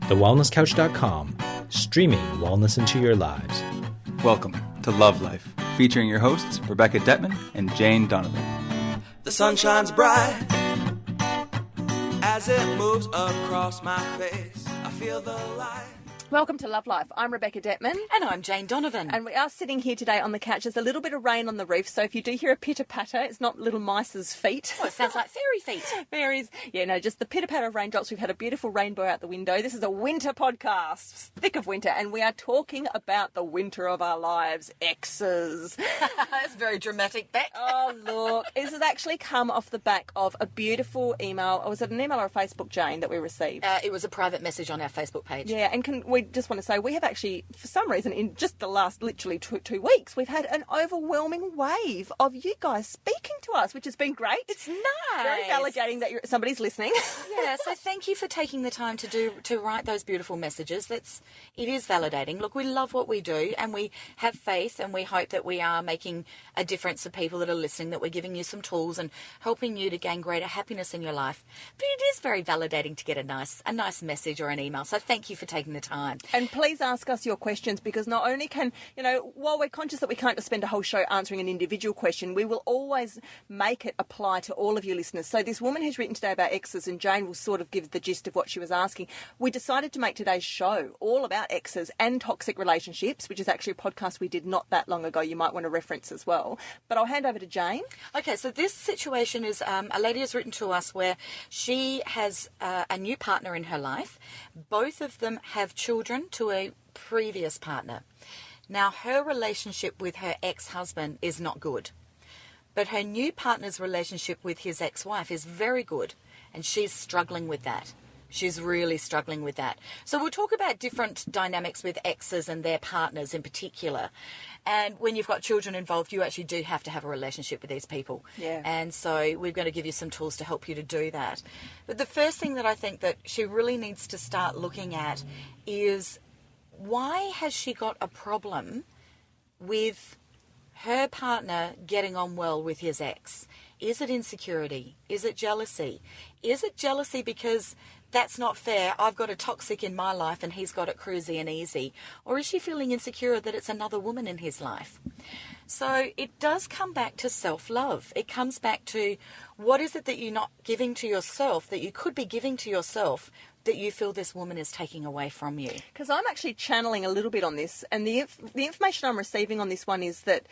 thewellnesscouch.com, streaming wellness into your lives. Welcome to Love Life, featuring your hosts, Rebecca Detman and Jane Donovan. The sun shines bright as it moves across my face. I feel the light. Welcome to Love Life. I'm Rebecca Detman. And I'm Jane Donovan. And we are sitting here today on the couch. There's a little bit of rain on the roof, so if you do hear a pitter-patter, it's not little mice's feet. Oh, it sounds like fairy feet. Fairies. Yeah, no, just the pitter-patter of raindrops. We've had a beautiful rainbow out the window. This is a winter podcast, thick of winter, and we are talking about the winter of our lives, exes. That's very dramatic, Beck. Oh, look. This has actually come off the back of a beautiful email. Was it an email or a Facebook, Jane, that we received? It was a private message on our Facebook page. Yeah, and we just want to say we have actually, for some reason, in just the last literally two weeks, we've had an overwhelming wave of you guys speaking to us, which has been great. It's nice. Very validating that somebody's listening. Yeah, so thank you for taking the time to write those beautiful messages. It is validating. Look, we love what we do and we have faith and we hope that we are making a difference to people that are listening, that we're giving you some tools and helping you to gain greater happiness in your life. But it is very validating to get a nice message or an email. So thank you for taking the time. And please ask us your questions, because not only can, while we're conscious that we can't just spend a whole show answering an individual question, we will always make it apply to all of you listeners. So this woman who's written today about exes, and Jane will sort of give the gist of what she was asking. We decided to make today's show all about exes and toxic relationships, which is actually a podcast we did not that long ago. You might want to reference as well. But I'll hand over to Jane. Okay, so this situation is a lady has written to us where she has a new partner in her life. Both of them have children to a previous partner. Now, her relationship with her ex-husband is not good, but her new partner's relationship with his ex-wife is very good, and she's struggling with that. She's really struggling with that. So we'll talk about different dynamics with exes and their partners in particular. And when you've got children involved, you actually do have to have a relationship with these people. Yeah. And so we're going to give you some tools to help you to do that. But the first thing that I think that she really needs to start looking at is, why has she got a problem with her partner getting on well with his ex? Is it insecurity? Is it jealousy? Is it jealousy because that's not fair, I've got a toxic in my life and he's got it cruisy and easy? Or is she feeling insecure that it's another woman in his life? So it does come back to self-love. It comes back to, what is it that you're not giving to yourself, that you could be giving to yourself, that you feel this woman is taking away from you? Because I'm actually channeling a little bit on this, and the information I'm receiving on this one is that,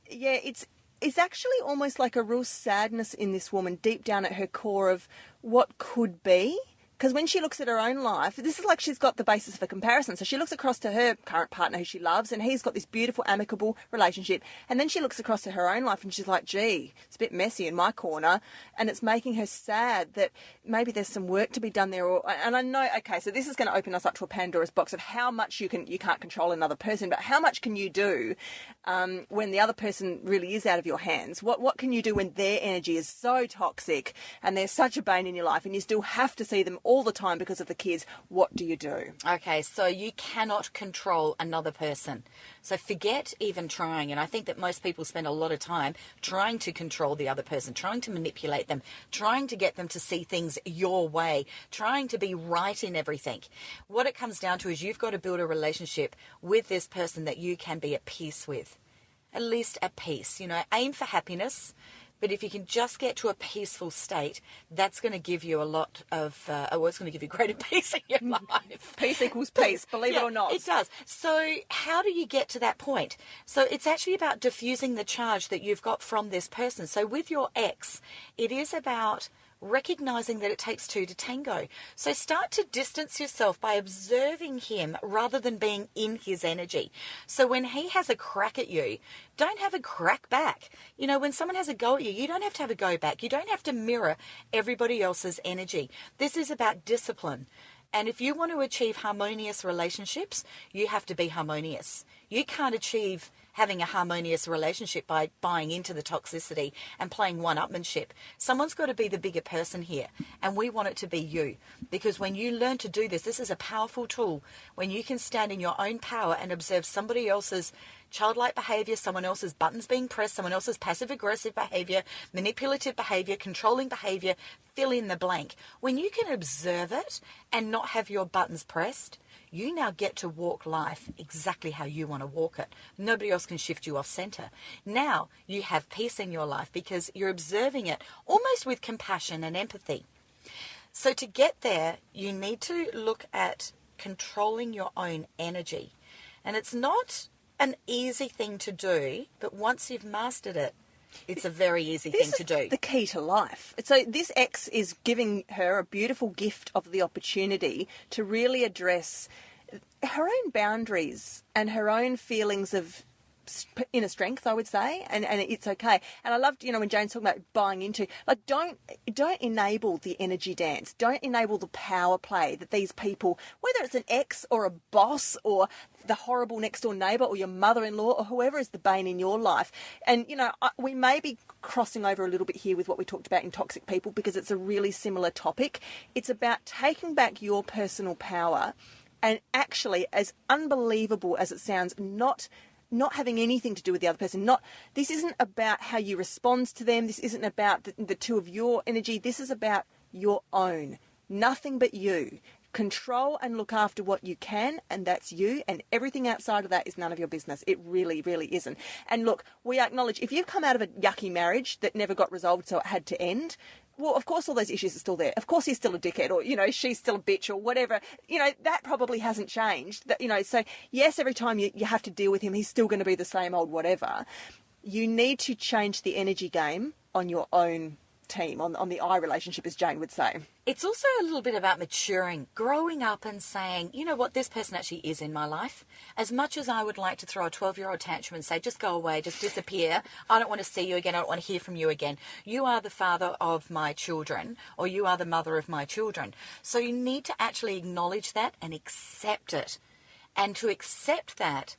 yeah, it's actually almost like a real sadness in this woman deep down at her core of what could be. Because when she looks at her own life, this is like she's got the basis for comparison. So she looks across to her current partner who she loves, and he's got this beautiful, amicable relationship. And then she looks across to her own life and she's like, gee, it's a bit messy in my corner. And it's making her sad that maybe there's some work to be done there. And I know, okay, so this is going to open us up to a Pandora's box of how much you can't control another person, but how much can you do when the other person really is out of your hands? What can you do when their energy is so toxic and they're such a bane in your life and you still have to see them all the time because of the kids? What do you do? Okay, so you cannot control another person. So forget even trying. And I think that most people spend a lot of time trying to control the other person, trying to manipulate them, trying to get them to see things your way, trying to be right in everything. What it comes down to is you've got to build a relationship with this person that you can be at peace with. At least at peace. Aim for happiness. But if you can just get to a peaceful state, that's going to give you a lot of, it's going to give you greater peace in your life. Peace equals peace, believe it or not. It does. So how do you get to that point? So it's actually about diffusing the charge that you've got from this person. So with your ex, it is about recognizing that it takes two to tango. So start to distance yourself by observing him rather than being in his energy. So when he has a crack at you, don't have a crack back. When someone has a go at you, you don't have to have a go back. You don't have to mirror everybody else's energy. This is about discipline. And if you want to achieve harmonious relationships, you have to be harmonious. You can't achieve having a harmonious relationship by buying into the toxicity and playing one-upmanship. Someone's got to be the bigger person here, and we want it to be you. Because when you learn to do this, this is a powerful tool. When you can stand in your own power and observe somebody else's childlike behavior, someone else's buttons being pressed, someone else's passive-aggressive behavior, manipulative behavior, controlling behavior, fill in the blank. When you can observe it and not have your buttons pressed, you now get to walk life exactly how you want to walk it. Nobody else can shift you off center. Now you have peace in your life because you're observing it almost with compassion and empathy. So to get there, you need to look at controlling your own energy. And it's not an easy thing to do, but once you've mastered it, it's a very easy thing to do. This is the key to life. So this ex is giving her a beautiful gift of the opportunity to really address her own boundaries and her own feelings of inner strength, I would say, and it's okay. And I loved, when Jane's talking about buying into, like, don't enable the energy dance. Don't enable the power play that these people, whether it's an ex or a boss or the horrible next door neighbour or your mother-in-law or whoever is the bane in your life. And, we may be crossing over a little bit here with what we talked about in Toxic People because it's a really similar topic. It's about taking back your personal power and actually, as unbelievable as it sounds, not having anything to do with the other person. This isn't about how you respond to them. This isn't about the two of your energy. This is about your own. Nothing but you. Control and look after what you can, and that's you, and everything outside of that is none of your business. It really, really isn't. And look, we acknowledge if you've come out of a yucky marriage that never got resolved, so it had to end, well, of course all those issues are still there. Of course he's still a dickhead, or, she's still a bitch, or whatever. That probably hasn't changed. So yes, every time you have to deal with him, he's still going to be the same old whatever. You need to change the energy game on your own team, on the I relationship, as Jane would say. It's also a little bit about maturing, growing up and saying, you know what, this person actually is in my life. As much as I would like to throw a 12-year-old tantrum and say, just go away, just disappear, I don't want to see you again, I don't want to hear from you again. You are the father of my children, or you are the mother of my children. So you need to actually acknowledge that and accept it. And to accept that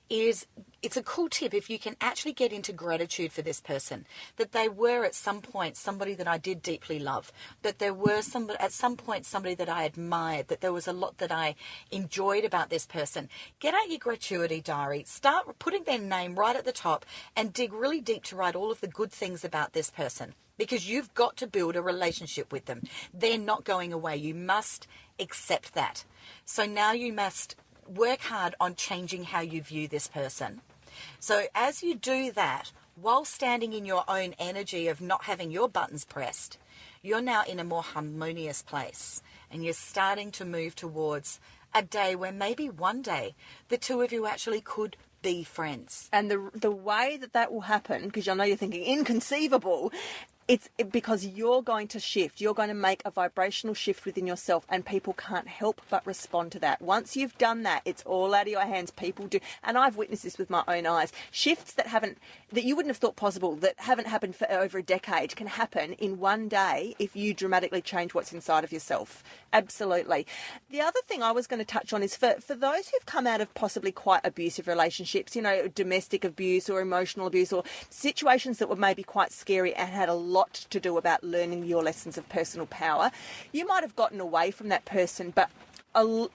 it's a cool tip if you can actually get into gratitude for this person, that they were at some point somebody that I did deeply love, that there were at some point somebody that I admired, that there was a lot that I enjoyed about this person. Get out your gratuity diary, start putting their name right at the top and dig really deep to write all of the good things about this person, because you've got to build a relationship with them. They're not going away. You must accept that. So now you must work hard on changing how you view this person. So as you do that, while standing in your own energy of not having your buttons pressed, you're now in a more harmonious place, and you're starting to move towards a day where maybe one day the two of you actually could be friends. And the way that will happen, because I know you're thinking inconceivable, it's because you're going to shift. You're going to make a vibrational shift within yourself, and people can't help but respond to that. Once you've done that, it's all out of your hands. People do, and I've witnessed this with my own eyes. Shifts that you wouldn't have thought possible, that haven't happened for over a decade, can happen in one day if you dramatically change what's inside of yourself. Absolutely. The other thing I was going to touch on is for those who've come out of possibly quite abusive relationships, domestic abuse or emotional abuse, or situations that were maybe quite scary and had a lot to do about learning your lessons of personal power. You might have gotten away from that person, but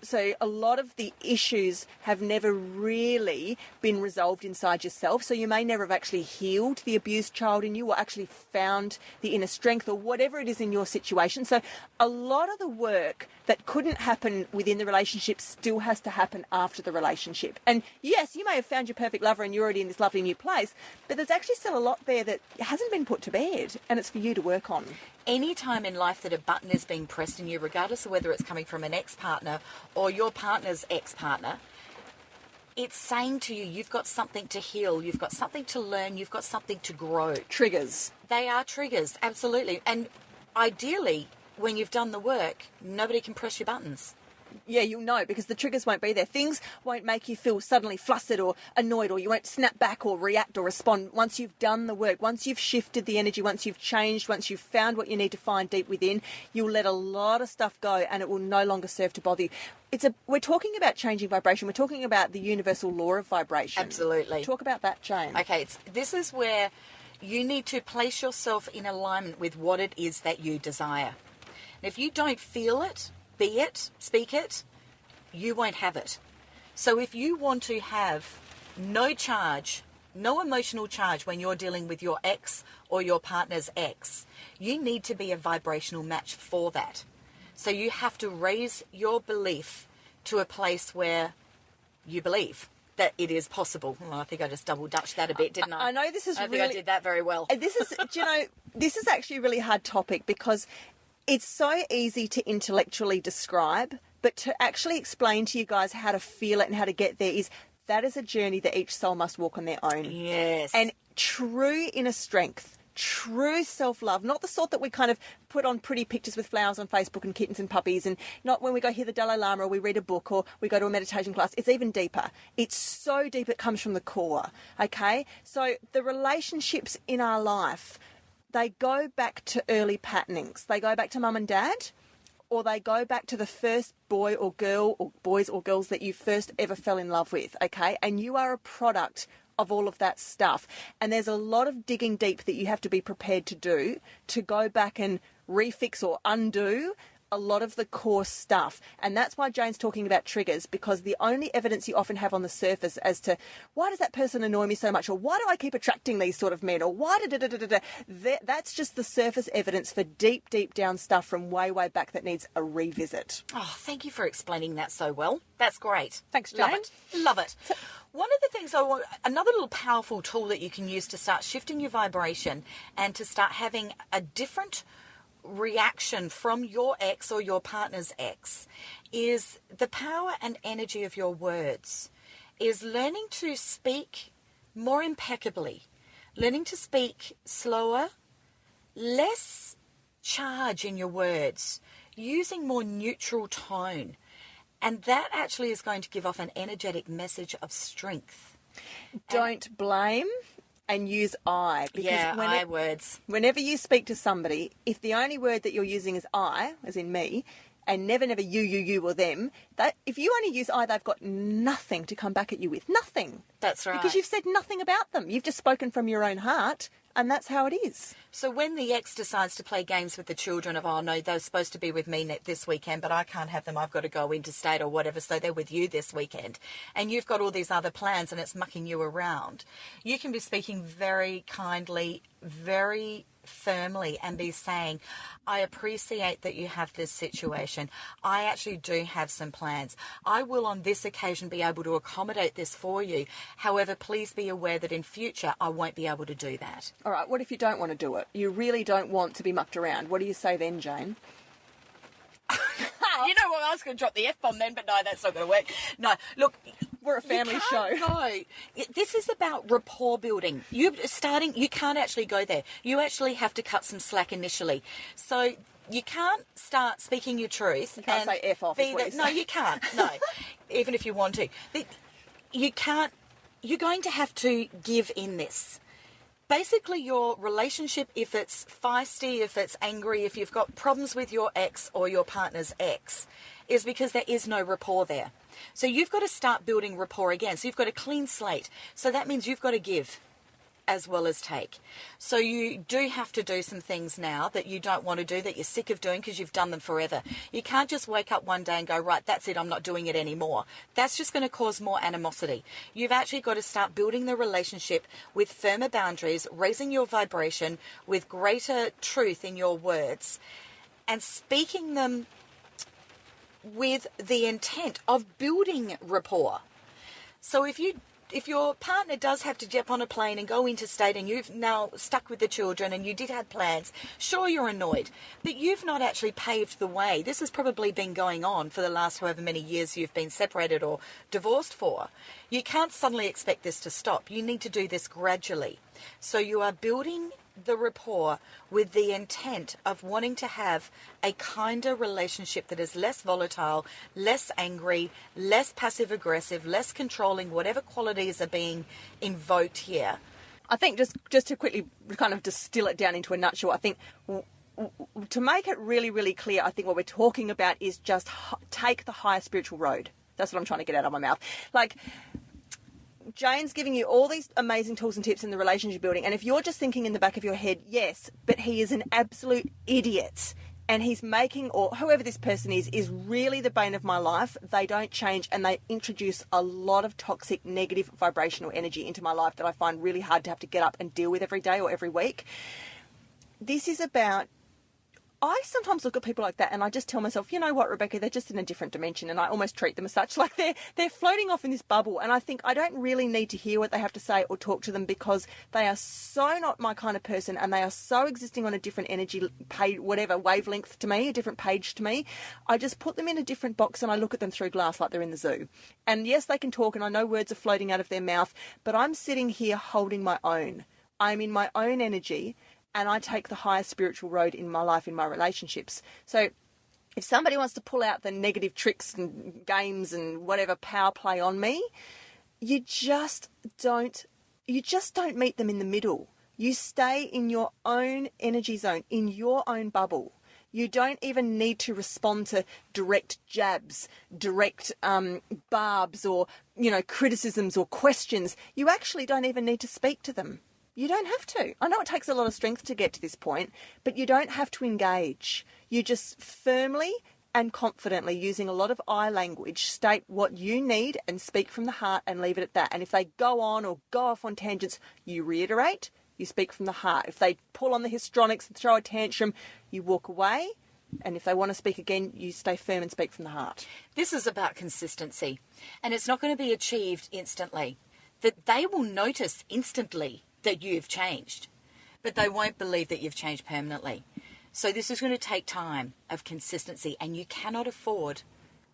so a lot of the issues have never really been resolved inside yourself. So you may never have actually healed the abused child in you, or actually found the inner strength, or whatever it is in your situation. So a lot of the work that couldn't happen within the relationship still has to happen after the relationship. And yes, you may have found your perfect lover and you're already in this lovely new place, but there's actually still a lot there that hasn't been put to bed, and it's for you to work on. Any time in life that a button is being pressed in you, regardless of whether it's coming from an ex-partner or your partner's ex-partner, it's saying to you, you've got something to heal, you've got something to learn, you've got something to grow. Triggers. They are triggers, absolutely. And ideally, when you've done the work, nobody can press your buttons. Yeah, you'll know because the triggers won't be there. Things won't make you feel suddenly flustered or annoyed, or you won't snap back or react or respond once you've done the work, once you've shifted the energy, once you've changed, once you've found what you need to find deep within. You'll let a lot of stuff go and it will no longer serve to bother you. We're talking about changing vibration. We're talking about the universal law of vibration. Absolutely. Talk about that, Jane. Okay, this is where you need to place yourself in alignment with what it is that you desire. And if you don't feel it, be it, speak it, you won't have it. So if you want to have no charge, no emotional charge when you're dealing with your ex or your partner's ex, you need to be a vibrational match for that. So you have to raise your belief to a place where you believe that it is possible. Well, I think I just double-dutched that a bit, didn't I? I know this is I really... think I did that very well. This is, this is actually a really hard topic because it's so easy to intellectually describe, but to actually explain to you guys how to feel it and how to get there that is a journey that each soul must walk on their own. Yes. And true inner strength, true self-love, not the sort that we kind of put on pretty pictures with flowers on Facebook and kittens and puppies, and not when we go hear the Dalai Lama or we read a book or we go to a meditation class. It's even deeper. It's so deep it comes from the core, okay? So the relationships in our life, they go back to early patternings. They go back to mum and dad, or they go back to the first boy or girl or boys or girls that you first ever fell in love with, okay? And you are a product of all of that stuff. And there's a lot of digging deep that you have to be prepared to do to go back and refix or undo a lot of the core stuff. And that's why Jane's talking about triggers, because the only evidence you often have on the surface as to why does that person annoy me so much, or why do I keep attracting these sort of men, or why that's just the surface evidence for deep, deep down stuff from way, way back that needs a revisit. Oh, thank you for explaining that so well. That's great. Thanks, Love Jane. it. Love it. One of the things another little powerful tool that you can use to start shifting your vibration and to start having a different reaction from your ex or your partner's ex is the power and energy of your words, is learning to speak more impeccably, learning to speak slower, less charge in your words, using more neutral tone. And that actually is going to give off an energetic message of strength. Don't blame and use I. Because I words. Whenever you speak to somebody, if the only word that you're using is I, as in me, and never you or them, that if you only use I, they've got nothing to come back at you with. Nothing. That's right. Because you've said nothing about them. You've just spoken from your own heart, and that's how it is. So when the ex decides to play games with the children of, oh no, they're supposed to be with me this weekend, but I can't have them, I've got to go interstate or whatever, so they're with you this weekend, and you've got all these other plans and it's mucking you around, you can be speaking very kindly, very firmly, and be saying, I appreciate that you have this situation. I actually do have some plans. I will on this occasion be able to accommodate this for you. However, please be aware that in future I won't be able to do that. All right, what if you don't want to do it? You really don't want to be mucked around. What do you say then, Jane? You know what, I was going to drop the F-bomb then, but no, that's not going to work. No, look, we're a family show. No, this is about rapport building. You can't actually go there. You actually have to cut some slack initially. So you can't start speaking your truth. You can't say F off. No, you can't. No, even if you want to. You can't. You're going to have to give in this. Basically, your relationship, if it's feisty, if it's angry, if you've got problems with your ex or your partner's ex, is because there is no rapport there. So you've got to start building rapport again. So you've got a clean slate. So that means you've got to give as well as take. So you do have to do some things now that you don't want to do, that you're sick of doing because you've done them forever. You can't just wake up one day and go, right, that's it, I'm not doing it anymore. That's just going to cause more animosity. You've actually got to start building the relationship with firmer boundaries, raising your vibration with greater truth in your words, and speaking them with the intent of building rapport. So if your partner does have to jump on a plane and go interstate and you've now stuck with the children and you did have plans, sure, you're annoyed, but you've not actually paved the way. This has probably been going on for the last however many years you've been separated or divorced for. You can't suddenly expect this to stop. You need to do this gradually. So you are building the rapport with the intent of wanting to have a kinder relationship that is less volatile, less angry, less passive aggressive, less controlling, whatever qualities are being invoked here. I think just to quickly kind of distill it down into a nutshell, I think to make it really, really clear, I think what we're talking about is just take the higher spiritual road. That's what I'm trying to get out of my mouth. Like, Jane's giving you all these amazing tools and tips in the relationship building, and if you're just thinking in the back of your head, yes, but he is an absolute idiot, and he's making, or whoever this person is really the bane of my life, they don't change, and they introduce a lot of toxic, negative, vibrational energy into my life that I find really hard to have to get up and deal with every day or every week. This is about, I sometimes look at people like that and I just tell myself, you know what, Rebecca, they're just in a different dimension, and I almost treat them as such. Like they're floating off in this bubble, and I think I don't really need to hear what they have to say or talk to them, because they are so not my kind of person, and they are so existing on a different energy page, whatever, wavelength to me, a different page to me. I just put them in a different box and I look at them through glass like they're in the zoo. And yes, they can talk and I know words are floating out of their mouth, but I'm sitting here holding my own. I'm in my own energy, and I take the higher spiritual road in my life, in my relationships. So if somebody wants to pull out the negative tricks and games and whatever power play on me, you just don't meet them in the middle. You stay in your own energy zone, in your own bubble. You don't even need to respond to direct jabs, direct barbs, or, criticisms or questions. You actually don't even need to speak to them. You don't have to. I know it takes a lot of strength to get to this point, but you don't have to engage. You just firmly and confidently, using a lot of I language, state what you need and speak from the heart and leave it at that. And if they go on or go off on tangents, you reiterate, you speak from the heart. If they pull on the histrionics and throw a tantrum, you walk away. And if they want to speak again, you stay firm and speak from the heart. This is about consistency, and it's not going to be achieved instantly. That they will notice instantly that you've changed, but they won't believe that you've changed permanently. So this is going to take time of consistency, and you cannot afford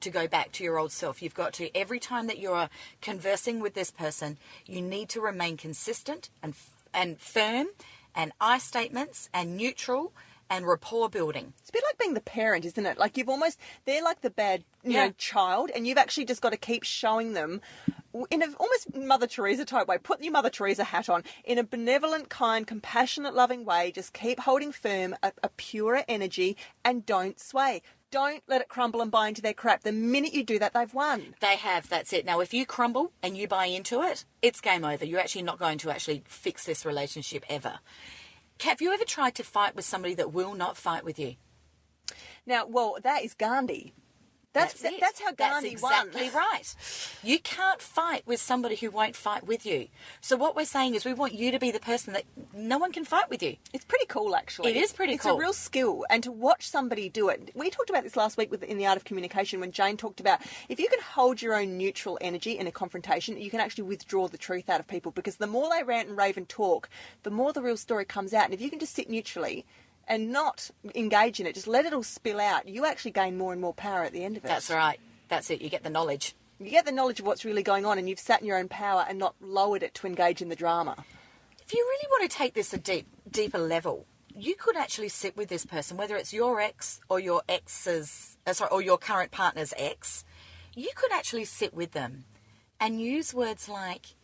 to go back to your old self. You've got to, every time that you're conversing with this person, you need to remain consistent and firm, and I statements and neutral and rapport building. It's a bit like being the parent, isn't it? Like they're like the bad child, and you've actually just got to keep showing them in a almost Mother Teresa type way. Put your Mother Teresa hat on. In a benevolent, kind, compassionate, loving way, just keep holding firm a purer energy and don't sway. Don't let it crumble and buy into their crap. The minute you do that, they've won. They have, that's it. Now, if you crumble and you buy into it, it's game over. You're actually not going to actually fix this relationship ever. Have you ever tried to fight with somebody that will not fight with you? Now, well, that is Gandhi. That's how Gandhi won. That's exactly right. You can't fight with somebody who won't fight with you. So what we're saying is we want you to be the person that no one can fight with you. It's pretty cool, actually. It is pretty cool. It's a real skill. And to watch somebody do it. We talked about this last week in The Art of Communication, when Jane talked about if you can hold your own neutral energy in a confrontation, you can actually withdraw the truth out of people, because the more they rant and rave and talk, the more the real story comes out. And if you can just sit neutrally and not engage in it, just let it all spill out, you actually gain more and more power at the end of it. That's right. That's it. You get the knowledge. You get the knowledge of what's really going on, and you've sat in your own power and not lowered it to engage in the drama. If you really want to take this a deeper level, you could actually sit with this person, whether it's your ex or your or your current partner's ex. You could actually sit with them and use words like,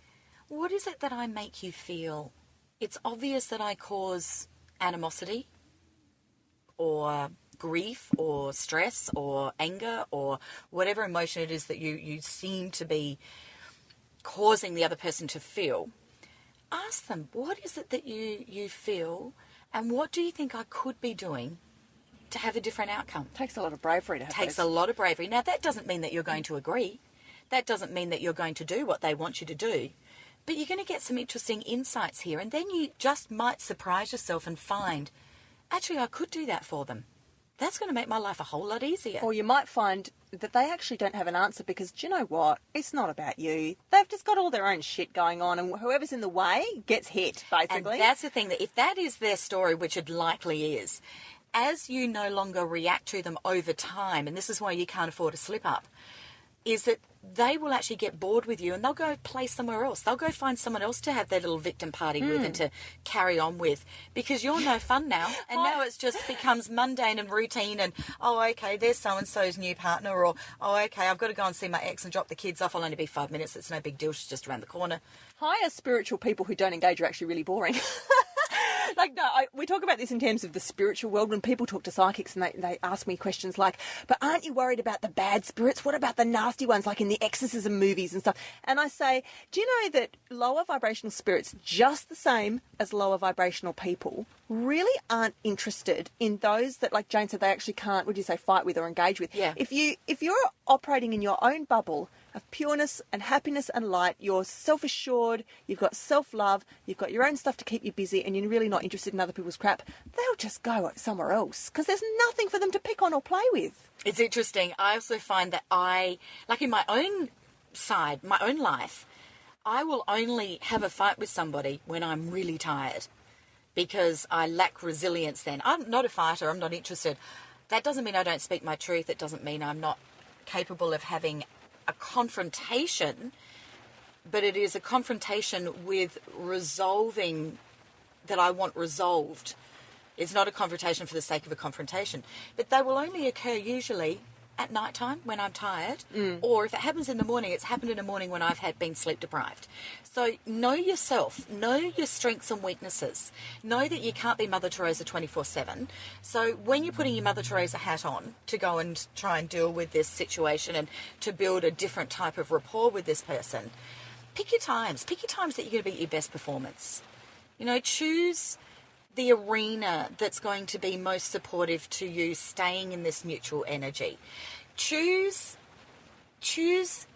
what is it that I make you feel? It's obvious that I cause animosity or grief or stress or anger or whatever emotion it is that you seem to be causing the other person to feel. Ask them, what is it that you feel, and what do you think I could be doing to have a different outcome? Takes a lot of bravery to have Takes a lot of bravery. Now, that doesn't mean that you're going to agree. That doesn't mean that you're going to do what they want you to do. But you're going to get some interesting insights here, and then you just might surprise yourself and find, actually, I could do that for them. That's going to make my life a whole lot easier. Or you might find that they actually don't have an answer, because, do you know what? It's not about you. They've just got all their own shit going on, and whoever's in the way gets hit, basically. And that's the thing, that if that is their story, which it likely is, as you no longer react to them over time, and this is why you can't afford a slip up, is that they will actually get bored with you and they'll go play somewhere else. They'll go find someone else to have their little victim party with and to carry on with, because you're no fun now. And now it's just becomes mundane and routine and, oh, okay, there's so-and-so's new partner, or, oh, okay, I've got to go and see my ex and drop the kids off. I'll only be 5 minutes. It's no big deal. She's just around the corner. Higher spiritual people who don't engage are actually really boring. Like, no, we talk about this in terms of the spiritual world. When people talk to psychics and they ask me questions like, but aren't you worried about the bad spirits? What about the nasty ones, like in the exorcism movies and stuff? And I say, do you know that lower vibrational spirits, just the same as lower vibrational people, really aren't interested in those that, like Jane said, they actually can't, would you say, fight with or engage with? Yeah. If you're operating in your own bubble of pureness and happiness and light, you're self-assured, you've got self-love, you've got your own stuff to keep you busy, and you're really not interested in other people's crap, they'll just go somewhere else because there's nothing for them to pick on or play with. It's interesting. I also find that like in my own side, my own life, I will only have a fight with somebody when I'm really tired because I lack resilience then. I'm not a fighter. I'm not interested. That doesn't mean I don't speak my truth. It doesn't mean I'm not capable of having a confrontation, but it is a confrontation with resolving that I want resolved. It's not a confrontation for the sake of a confrontation, but they will only occur usually at night time when I'm tired, or if it happens in the morning, it's happened in the morning when I've been sleep deprived. So know yourself, know your strengths and weaknesses, know that you can't be Mother Teresa 24/7. So when you're putting your Mother Teresa hat on to go and try and deal with this situation and to build a different type of rapport with this person, pick your times that you're going to be your best performance. You know, choose the arena that's going to be most supportive to you staying in this mutual energy. Choose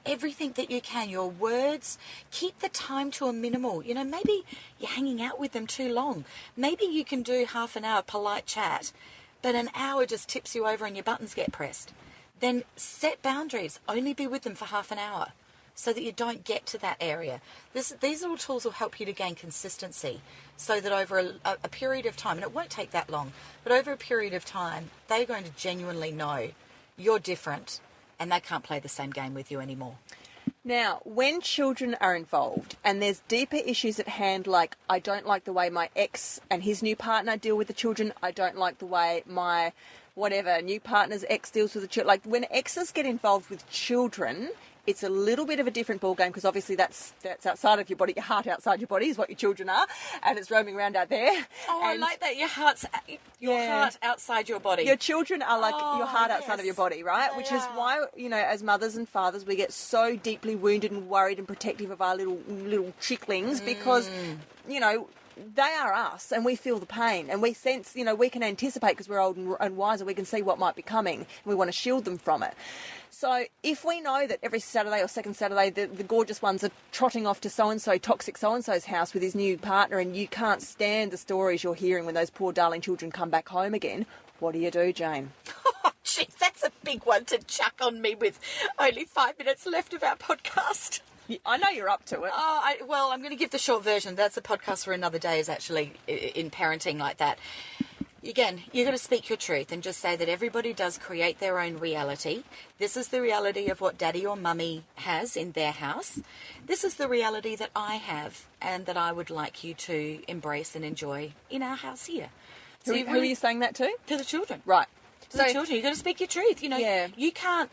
everything that you can, your words, keep the time to a minimal. You know, maybe you're hanging out with them too long. Maybe you can do half an hour polite chat, but an hour just tips you over and your buttons get pressed. Then set boundaries, only be with them for half an hour, so that you don't get to that area. These little tools will help you to gain consistency so that over a period of time, and it won't take that long, but over a period of time, they're going to genuinely know you're different and they can't play the same game with you anymore. Now, when children are involved and there's deeper issues at hand, like I don't like the way my ex and his new partner deal with the children, I don't like the way my new partner's ex deals with the children. Like when exes get involved with children, it's a little bit of a different ballgame because obviously that's outside of your body. Your heart outside your body is what your children are, and it's roaming around out there. Oh, and I like that. Your heart outside your body. Your children are like your heart outside of your body, right? Which is why, you know, as mothers and fathers, we get so deeply wounded and worried and protective of our little chicklings because, you know, they are us and we feel the pain and we sense, you know, we can anticipate because we're old and wiser, we can see what might be coming and we want to shield them from it. So if we know that every Saturday or second Saturday the gorgeous ones are trotting off to so-and-so, toxic so-and-so's house with his new partner and you can't stand the stories you're hearing when those poor darling children come back home again, what do you do, Jane? Oh, gee, that's a big one to chuck on me with only 5 minutes left of our podcast. I know you're up to it. Well, I'm going to give the short version. That's a podcast for another day, is actually in parenting like that. Again, you've got to speak your truth and just say that everybody does create their own reality. This is the reality of what daddy or mummy has in their house. This is the reality that I have and that I would like you to embrace and enjoy in our house here. So who are you saying that to? To the children. Right. To the children. You've got to speak your truth. You know, you can't.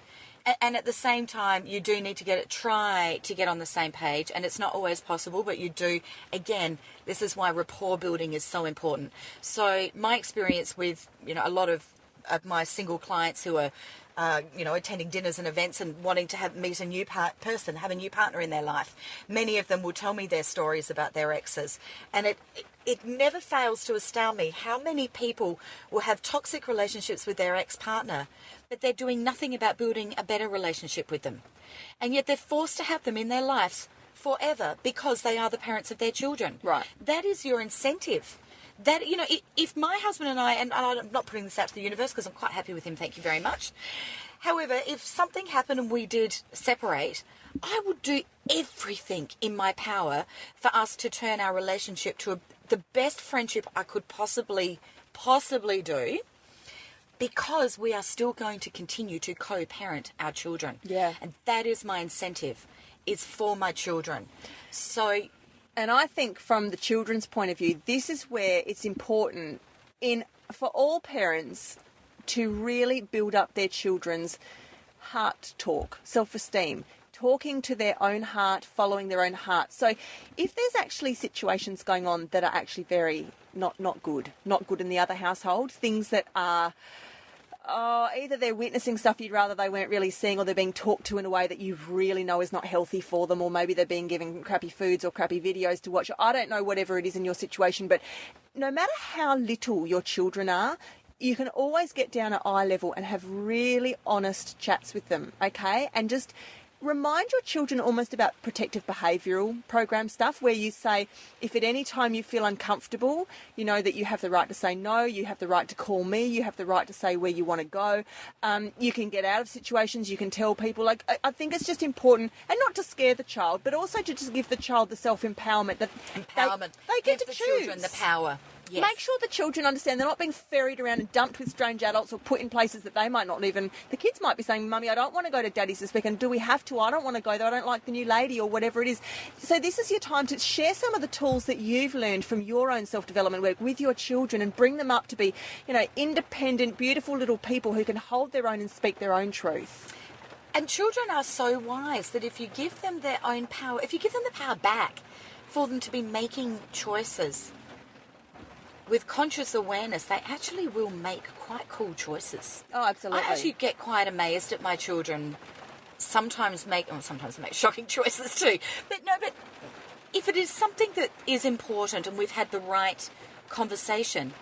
And at the same time, you do need to try to get on the same page. And it's not always possible, but you do. Again, this is why rapport building is so important. So my experience with, you know, a lot of my single clients who are, you know, attending dinners and events and wanting to meet a new person, have a new partner in their life. Many of them will tell me their stories about their exes. And it never fails to astound me how many people will have toxic relationships with their ex-partner, but they're doing nothing about building a better relationship with them. And yet they're forced to have them in their lives forever because they are the parents of their children. Right. That is your incentive. That, you know, if my husband and I'm not putting this out to the universe because I'm quite happy with him, thank you very much. However, if something happened and we did separate, I would do everything in my power for us to turn our relationship to the best friendship I could possibly do. because we are still going to continue to co-parent our children. Yeah. And that is my incentive, is for my children. So... And I think from the children's point of view, this is where it's important for all parents to really build up their children's heart talk, self-esteem, talking to their own heart, following their own heart. So if there's actually situations going on that are actually very not good in the other household, things that are... either they're witnessing stuff you'd rather they weren't really seeing, or they're being talked to in a way that you really know is not healthy for them, or maybe they're being given crappy foods or crappy videos to watch. I don't know, whatever it is in your situation, but no matter how little your children are, you can always get down at eye level and have really honest chats with them, okay? And just remind your children almost about protective behavioural program stuff, where you say, if at any time you feel uncomfortable, you know that you have the right to say no, you have the right to call me, you have the right to say where you want to go. You can get out of situations, you can tell people. Like, I think it's just important, and not to scare the child, but also to just give the child the self-empowerment that they get Give to the choose. children the power. Yes. Make sure the children understand they're not being ferried around and dumped with strange adults or put in places that they might not even... The kids might be saying, Mummy, I don't want to go to Daddy's this weekend. Do we have to? I don't want to go, though. I don't like the new lady, or whatever it is. So this is your time to share some of the tools that you've learned from your own self-development work with your children, and bring them up to be, independent, beautiful little people who can hold their own and speak their own truth. And children are so wise that if you give them their own power, if you give them the power back for them to be making choices with conscious awareness, they actually will make quite cool choices. Oh, absolutely. I actually get quite amazed at my children. Sometimes they make shocking choices too. But if it is something that is important and we've had the right conversation,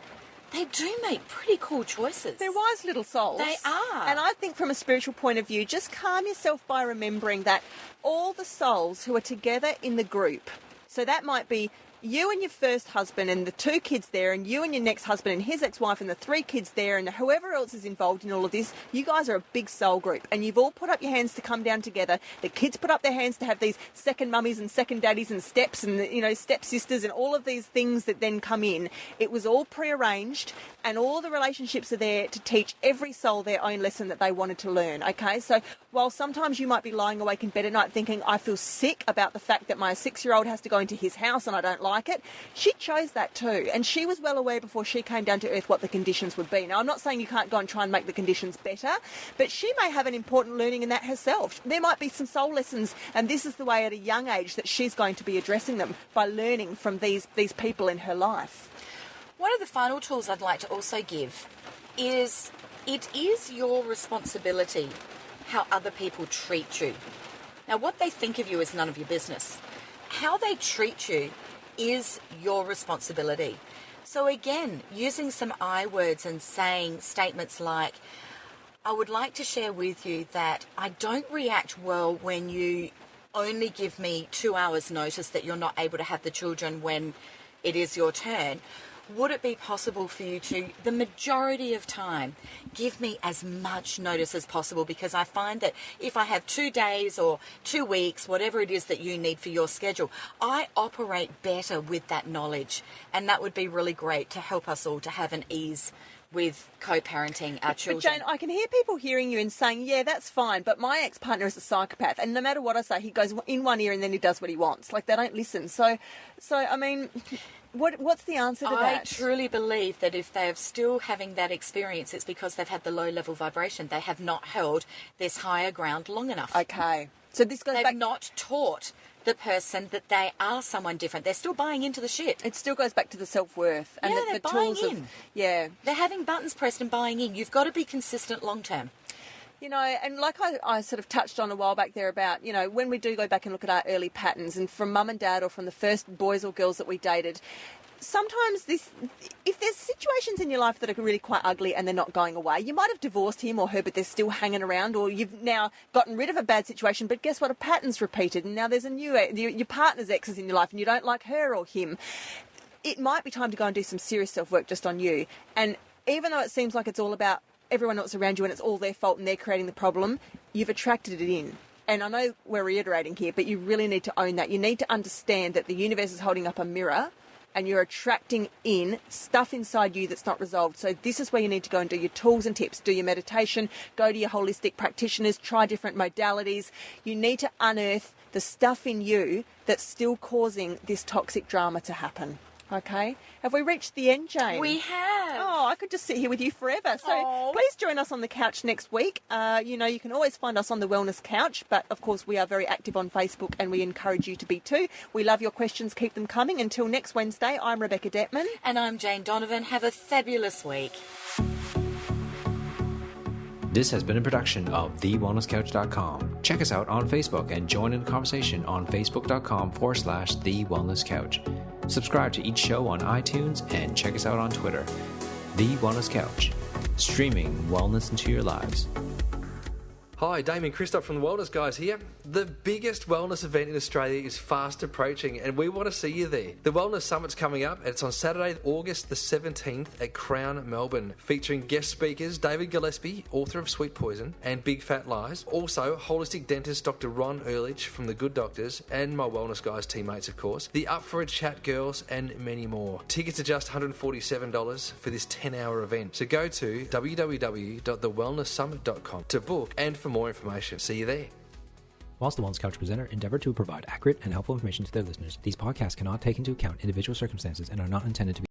they do make pretty cool choices. They're wise little souls. They are. And I think from a spiritual point of view, just calm yourself by remembering that all the souls who are together in the group, so that might be you and your first husband and the 2 kids there, and you and your next husband and his ex-wife and the 3 kids there, and whoever else is involved in all of this, you guys are a big soul group, and you've all put up your hands to come down together. The kids put up their hands to have these second mummies and second daddies and steps and, stepsisters and all of these things that then come in. It was all prearranged, and all the relationships are there to teach every soul their own lesson that they wanted to learn, okay? So while sometimes you might be lying awake in bed at night thinking, I feel sick about the fact that my 6-year-old has to go into his house and I don't like it, she chose that too, and she was well aware before she came down to earth what the conditions would be. Now, I'm not saying you can't go and try and make the conditions better, but she may have an important learning in that herself. There might be some soul lessons, and this is the way at a young age that she's going to be addressing them, by learning from these people in her life. One of the final tools I'd like to also give is, it is your responsibility how other people treat you. Now, what they think of you is none of your business. How they treat you is your responsibility. So again, using some I words and saying statements like, I would like to share with you that I don't react well when you only give me 2 hours notice that you're not able to have the children when it is your turn. Would it be possible for you to, the majority of time, give me as much notice as possible? Because I find that if I have 2 days or 2 weeks, whatever it is that you need for your schedule, I operate better with that knowledge. And that would be really great to help us all to have an ease with co-parenting our children. But Jane, I can hear people hearing you and saying, yeah, that's fine, but my ex-partner is a psychopath, and no matter what I say, he goes in one ear and then he does what he wants. Like, they don't listen. So I mean... What's the answer to that? I truly believe that if they're still having that experience, it's because they've had the low-level vibration. They have not held this higher ground long enough. Okay. So this goes They've back... not taught the person that they are someone different. They're still buying into the shit. It still goes back to the self-worth. And Yeah, the they're buying tools in. of... Yeah. They're having buttons pressed and buying in. You've got to be consistent long-term. And like I sort of touched on a while back there about, when we do go back and look at our early patterns, and from mum and dad or from the first boys or girls that we dated, sometimes if there's situations in your life that are really quite ugly and they're not going away, you might have divorced him or her, but they're still hanging around, or you've now gotten rid of a bad situation, but guess what? A pattern's repeated, and now there's a new, your partner's ex is in your life and you don't like her or him. It might be time to go and do some serious self-work just on you. And even though it seems like it's all about everyone else around you and it's all their fault and they're creating the problem, you've attracted it in. And I know we're reiterating here, but you really need to own that. You need to understand that the universe is holding up a mirror and you're attracting in stuff inside you that's not resolved. So this is where you need to go and do your tools and tips, do your meditation, go to your holistic practitioners, try different modalities. You need to unearth the stuff in you that's still causing this toxic drama to happen. Okay, have we reached the end, Jane? We have. Oh, I could just sit here with you forever. So please join us on the couch next week. You can always find us on the Wellness Couch, but of course we are very active on Facebook and we encourage you to be too. We love your questions. Keep them coming. Until next Wednesday, I'm Rebecca Detman. And I'm Jane Donovan. Have a fabulous week. This has been a production of TheWellnessCouch.com. Check us out on Facebook and join in the conversation on Facebook.com/The Wellness Couch. Subscribe to each show on iTunes and check us out on Twitter. The Wellness Couch, streaming wellness into your lives. Hi, Damien Christoph from the Wellness Guys here. The biggest wellness event in Australia is fast approaching and we want to see you there. The Wellness Summit's coming up and it's on Saturday, August the 17th at Crown, Melbourne, featuring guest speakers David Gillespie, author of Sweet Poison and Big Fat Lies, also holistic dentist Dr. Ron Ehrlich from The Good Doctors and my Wellness Guys teammates of course, the Up For A Chat girls and many more. Tickets are just $147 for this 10-hour event. So go to www.thewellnesssummit.com to book and for more information. See you there. Whilst the Wellness Couch presenter endeavour to provide accurate and helpful information to their listeners, these podcasts cannot take into account individual circumstances and are not intended to be